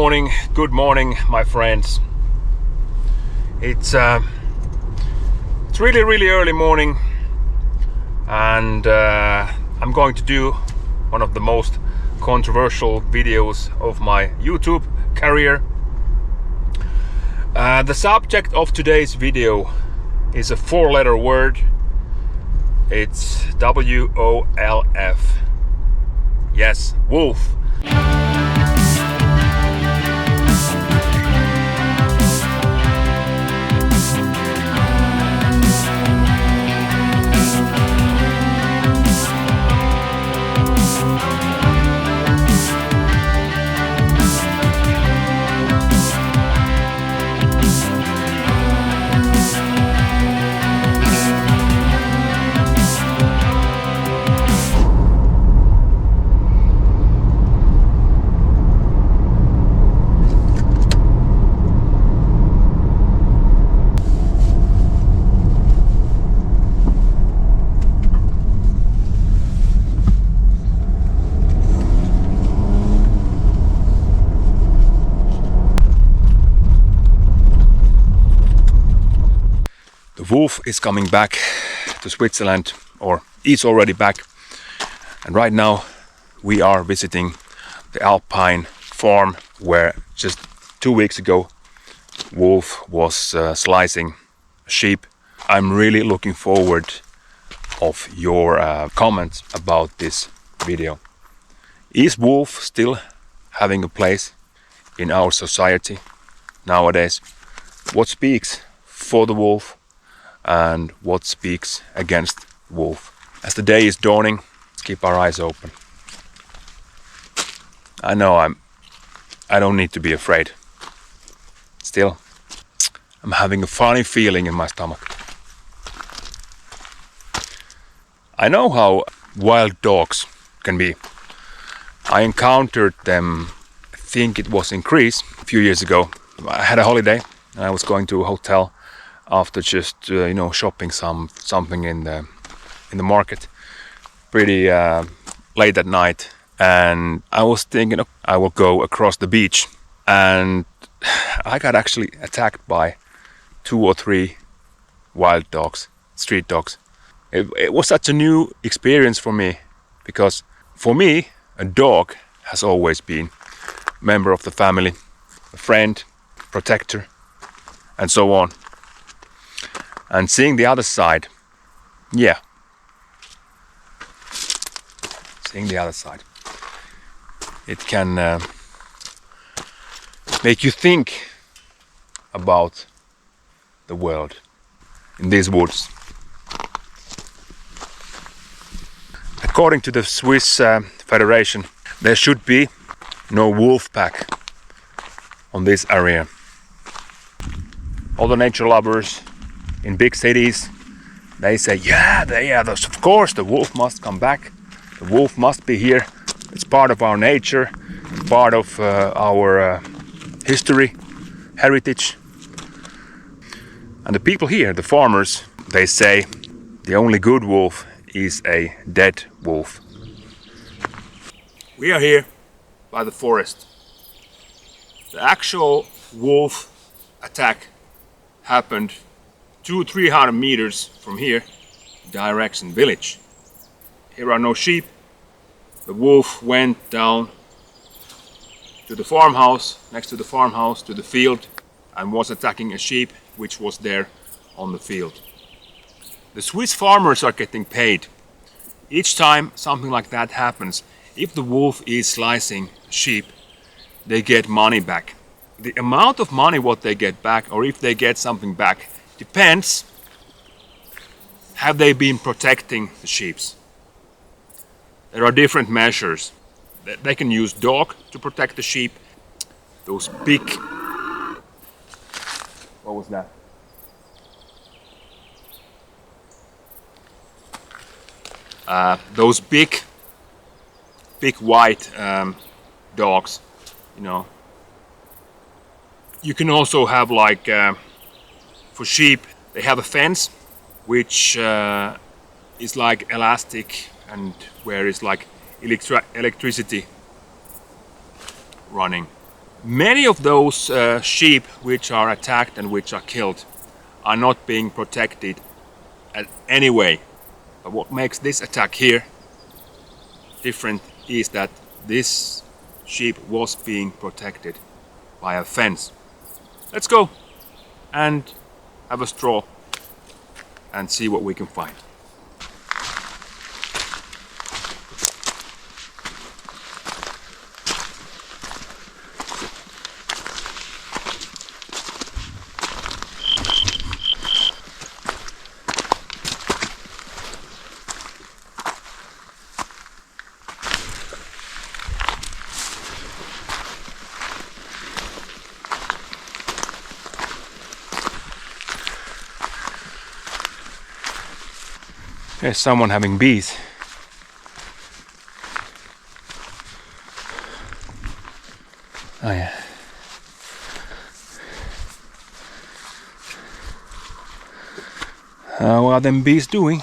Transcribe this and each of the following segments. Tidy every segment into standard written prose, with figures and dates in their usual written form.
good morning, my friends. It's really early morning, and I'm going to do one of the most controversial videos of my YouTube career. The subject of today's video is a four-letter word. It's WOLF. Yes, wolf. The wolf is coming back to Switzerland, or is already back, and right now we are visiting the Alpine farm where just 2 weeks ago wolf was slicing sheep. I'm really looking forward of your comments about this video. Is wolf still having a place in our society nowadays? What speaks for the wolf and what speaks against wolf? As the day is dawning, let's keep our eyes open. I know I don't need to be afraid. Still, I'm having a funny feeling in my stomach. I know how wild dogs can be. I encountered them, I think it was in Greece a few years ago. I had a holiday and I was going to a hotel after just shopping something in the market pretty late at night, and I was thinking I will go across the beach, and I got actually attacked by 2 or 3 wild dogs, street dogs. It was such a new experience for me, because for me a dog has always been a member of the family, a friend, protector, and so on. And seeing the other side, seeing the other side, it can make you think about the world in these woods. According to the Swiss Federation, there should be no wolf pack on this area. All the nature lovers in big cities, they say, of course the wolf must come back. The wolf must be here. It's part of our nature, part of our history, heritage. And the people here, the farmers, they say the only good wolf is a dead wolf. We are here by the forest. The actual wolf attack happened 200-300 meters from here, direction village. Here are no sheep. The wolf went down to the farmhouse, next to the farmhouse, to the field, and was attacking a sheep which was there on the field. The Swiss farmers are getting paid. Each time something like that happens, if the wolf is slicing sheep, they get money back. The amount of money what they get back, or if they get something back, depends. Have they been protecting the sheep? There are different measures. They can use dog to protect the sheep. Those big... What was that? Those big white dogs, You can also have for sheep, they have a fence which is like elastic and where is like electricity running. Many of those sheep which are attacked and which are killed are not being protected at any way. But what makes this attack here different is that this sheep was being protected by a fence. Let's go and have a stroll and see what we can find. There's someone having bees. Oh yeah. What are them bees doing?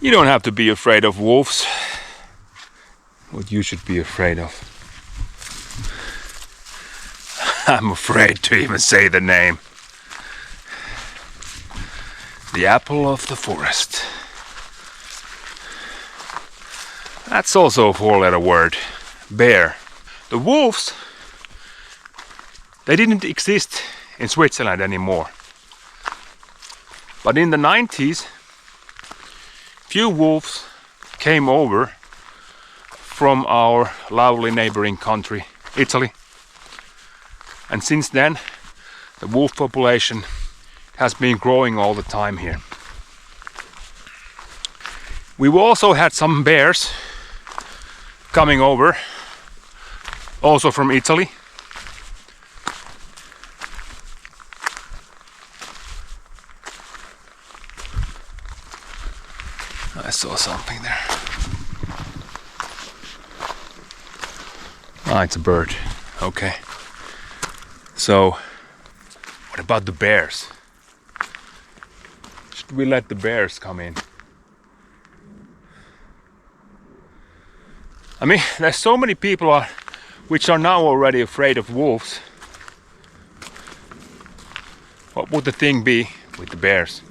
You don't have to be afraid of wolves. What you should be afraid of. I'm afraid to even say the name. The apple of the forest. That's also a four-letter word. Bear. The wolves, they didn't exist in Switzerland anymore. But in the 90s, few wolves came over from our lovely neighboring country, Italy. And since then, the wolf population has been growing all the time here. We've also had some bears coming over, also from Italy. I saw something there. Ah, it's a bird. Okay. So, what about the bears? Should we let the bears come in? I mean, there's so many people which are now already afraid of wolves. What would the thing be with the bears?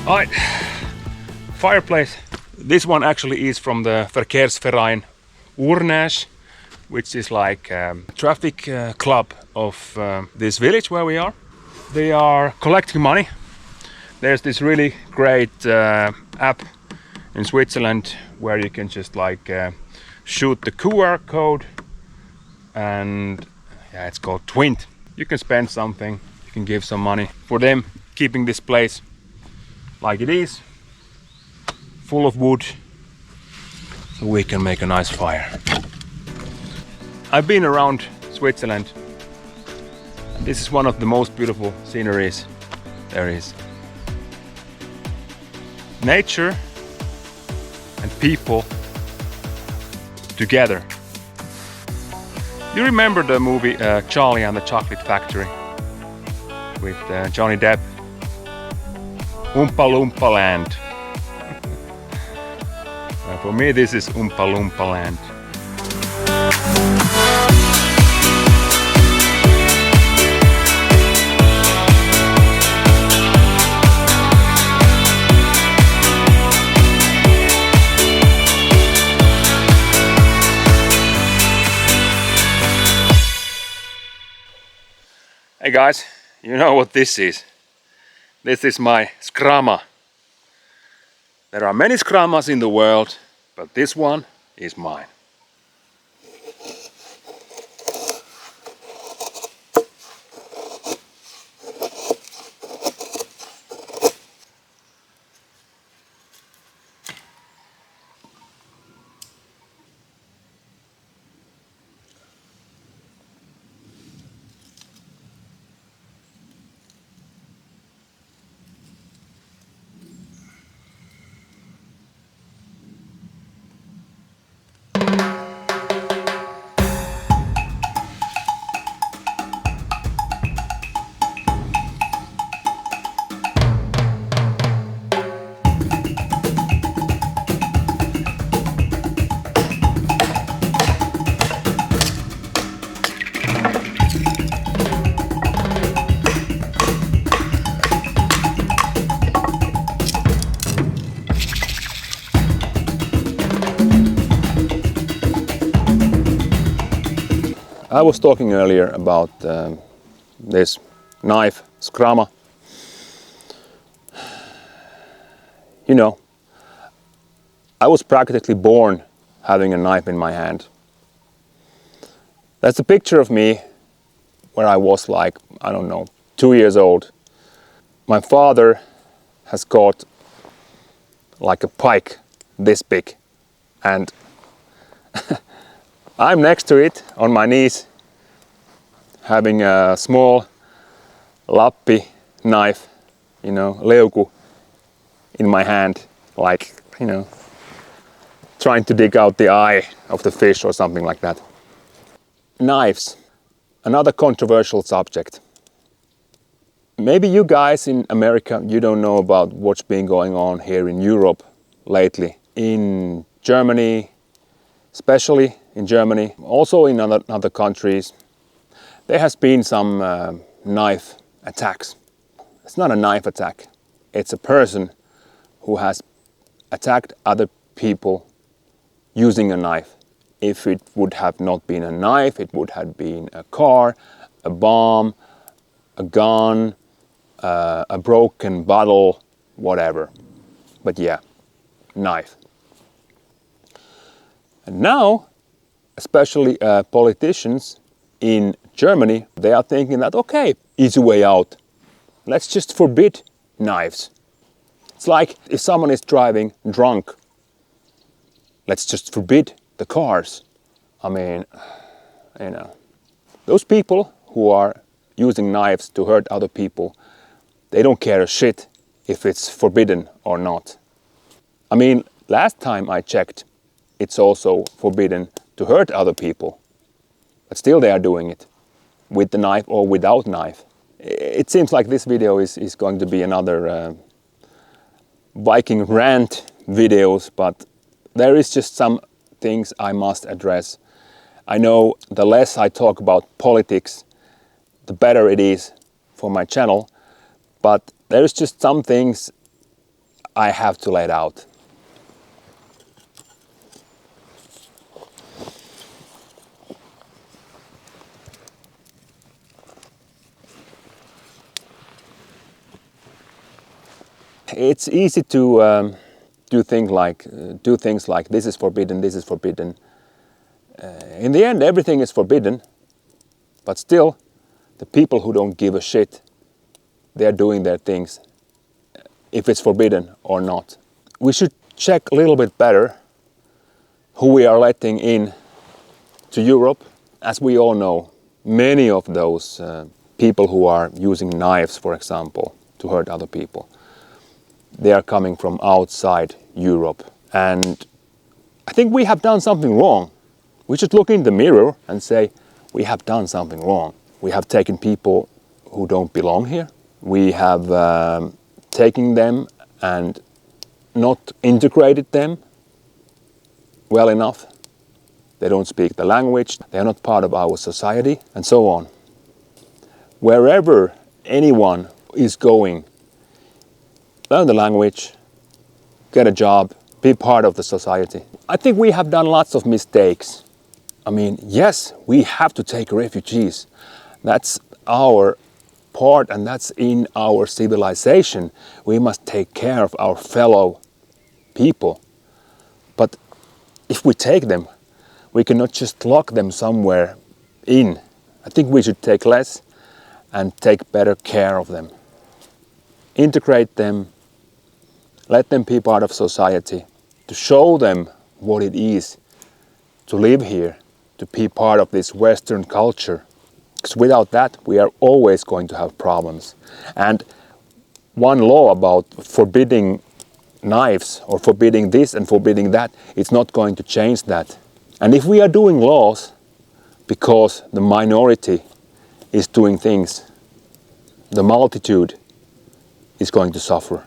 Alright, fireplace. This one actually is from the Verkehrsverein Urnäs, which is like a traffic club of this village where we are. They are collecting money. There's this really great app in Switzerland where you can just like shoot the QR code, and yeah, it's called Twint. You can spend something, You can give some money for them keeping this place like it is, full of wood, so we can make a nice fire. I've been around Switzerland, and this is one of the most beautiful sceneries there is. Nature and people together. You remember the movie Charlie and the Chocolate Factory with Johnny Depp? Oompa Loompa Land. For me this is Oompa Loompa Land. Hey guys, you know what this is? This is my skrama. There are many skramas in the world, but this one is mine. I was talking earlier about this knife, skrama. You know, I was practically born having a knife in my hand. That's a picture of me where I was like, I don't know, 2 years old. My father has caught like a pike this big, and I'm next to it on my knees, having a small Lappi knife, you know, leuku, in my hand, like, you know, trying to dig out the eye of the fish or something like that. Knives, another controversial subject. Maybe you guys in America, you don't know about what's been going on here in Europe lately. In Germany, especially in Germany, also in other countries, there has been some knife attacks. It's not a knife attack, it's a person who has attacked other people using a knife. If it would have not been a knife, it would have been a car, a bomb, a gun, a broken bottle, whatever. But yeah, knife. And now, especially politicians in Germany, they are thinking that, okay, easy way out. Let's just forbid knives. It's like if someone is driving drunk, let's just forbid the cars. I mean, you know, those people who are using knives to hurt other people, they don't care a shit if it's forbidden or not. I mean, last time I checked, it's also forbidden to hurt other people. But still they are doing it, with the knife or without knife. It seems like this video is going to be another Viking rant videos, but there is just some things I must address. I know the less I talk about politics, the better it is for my channel, but there's just some things I have to let out. It's easy to do things like this is forbidden, this is forbidden. In the end, everything is forbidden, but still, the people who don't give a shit, they are doing their things, if it's forbidden or not. We should check a little bit better who we are letting in to Europe. As we all know, many of those people who are using knives, for example, to hurt other people, they are coming from outside Europe. And I think we have done something wrong. We should look in the mirror and say, we have done something wrong. We have taken people who don't belong here. We have taken them and not integrated them well enough. They don't speak the language, they are not part of our society, and so on. Wherever anyone is going, learn the language, get a job, be part of the society. I think we have done lots of mistakes. I mean, yes, we have to take refugees. That's our part and that's in our civilization. We must take care of our fellow people. But if we take them, we cannot just lock them somewhere in. I think we should take less and take better care of them. Integrate them, let them be part of society, to show them what it is to live here, to be part of this Western culture. Because without that, we are always going to have problems. And one law about forbidding knives or forbidding this and forbidding that, it's not going to change that. And if we are doing laws because the minority is doing things, the multitude is going to suffer.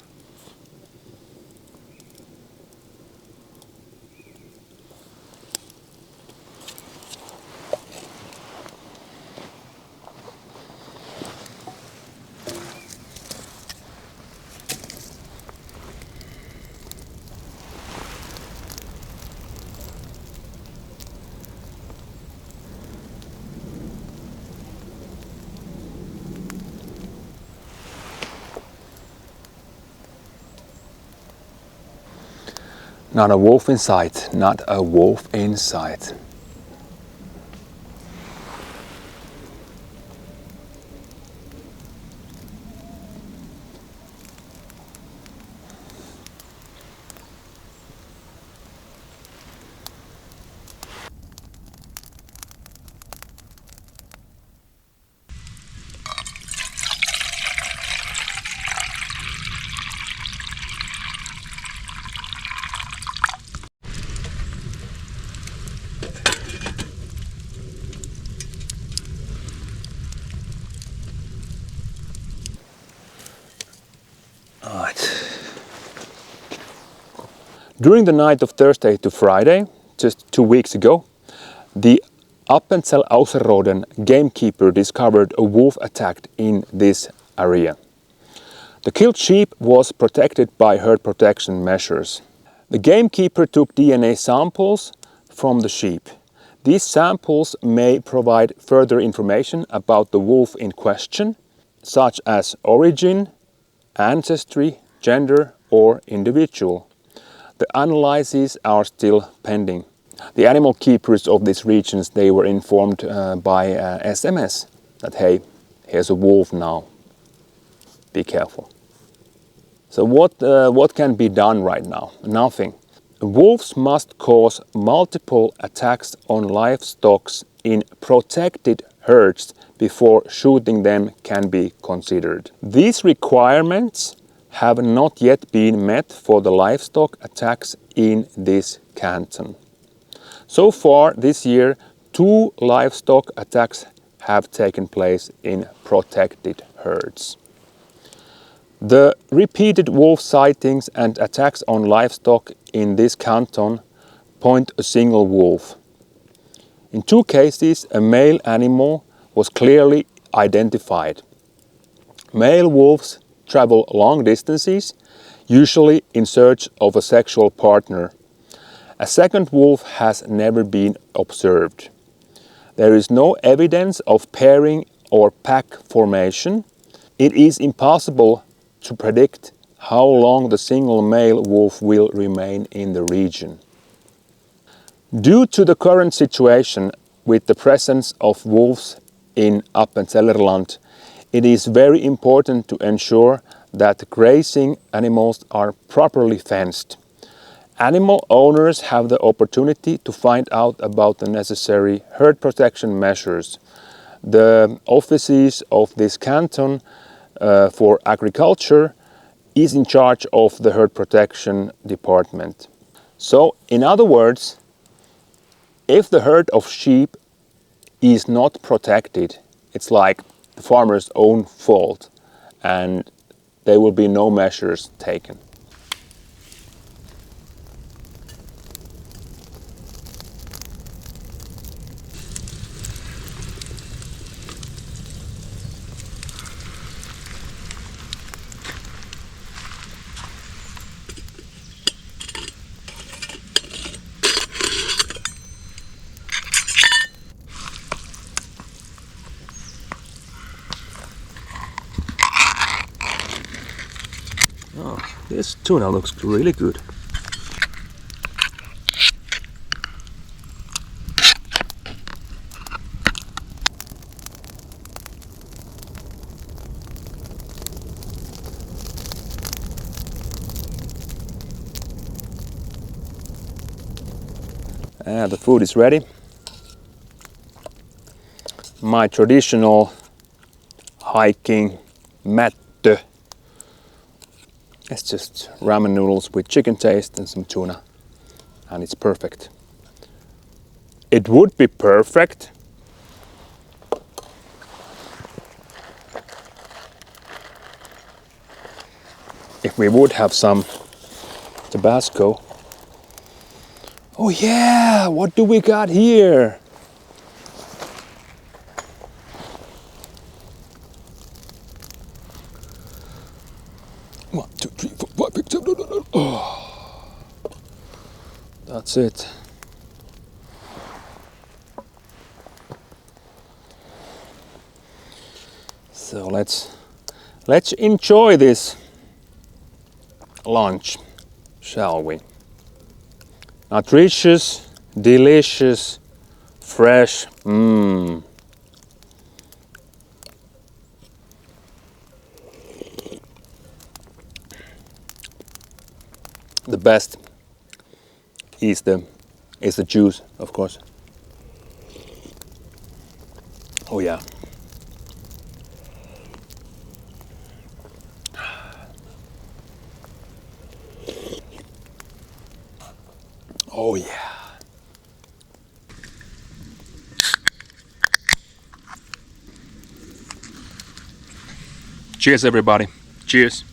Not a wolf in sight, not a wolf in sight. During the night of Thursday to Friday, just 2 weeks ago, the Appenzell Außerrhoden gamekeeper discovered a wolf attack in this area. The killed sheep was protected by herd protection measures. The gamekeeper took DNA samples from the sheep. These samples may provide further information about the wolf in question, such as origin, ancestry, gender, or individual. The analyses are still pending. The animal keepers of these regions, they were informed by SMS that, hey, here's a wolf now, be careful. So what can be done right now? Nothing. Wolves must cause multiple attacks on livestock in protected herds before shooting them can be considered. These requirements have not yet been met for the livestock attacks in this canton. So far this year, 2 livestock attacks have taken place in protected herds. The repeated wolf sightings and attacks on livestock in this canton point a single wolf. In 2 cases, a male animal was clearly identified. Male wolves travel long distances, usually in search of a sexual partner. A second wolf has never been observed. There is no evidence of pairing or pack formation. It is impossible to predict how long the single male wolf will remain in the region. Due to the current situation with the presence of wolves in Appenzellerland, it is very important to ensure that grazing animals are properly fenced. Animal owners have the opportunity to find out about the necessary herd protection measures. The offices of this canton for agriculture is in charge of the herd protection department. So, in other words, if the herd of sheep is not protected, it's like the farmer's own fault, and there will be no measures taken. Oh, this tuna looks really good. The food is ready. My traditional hiking mättö. It's just ramen noodles with chicken taste and some tuna, and it's perfect. It would be perfect if we would have some Tabasco. Oh yeah, what do we got here? One, two, three, four, five, six, seven, 8, 9. Oh, that's it. So let's enjoy this lunch, shall we? Nutritious, delicious, fresh. The best is the juice, of course. Oh yeah. Oh yeah. Cheers everybody. Cheers.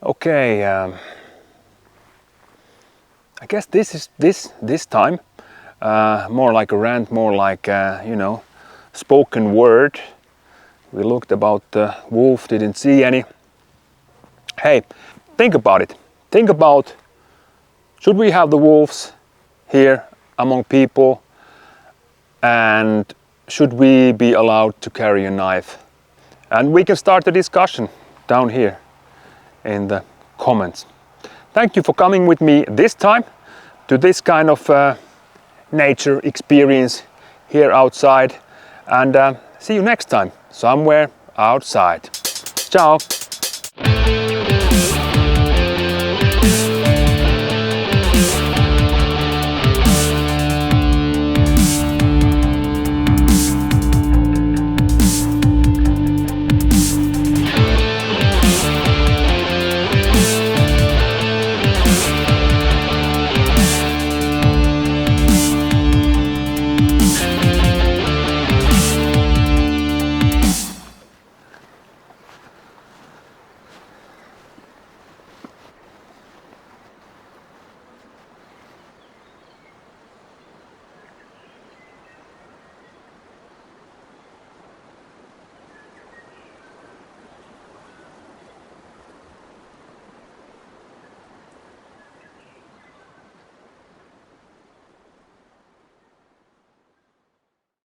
Okay, I guess this time more like a rant, more like you know, spoken word. We looked about the wolf, didn't see any. Hey, think about it. Think about, should we have the wolves here among people, and should we be allowed to carry a knife? And we can start the discussion down here in the comments. Thank you for coming with me this time to this kind of nature experience here outside, and see you next time somewhere outside. Ciao!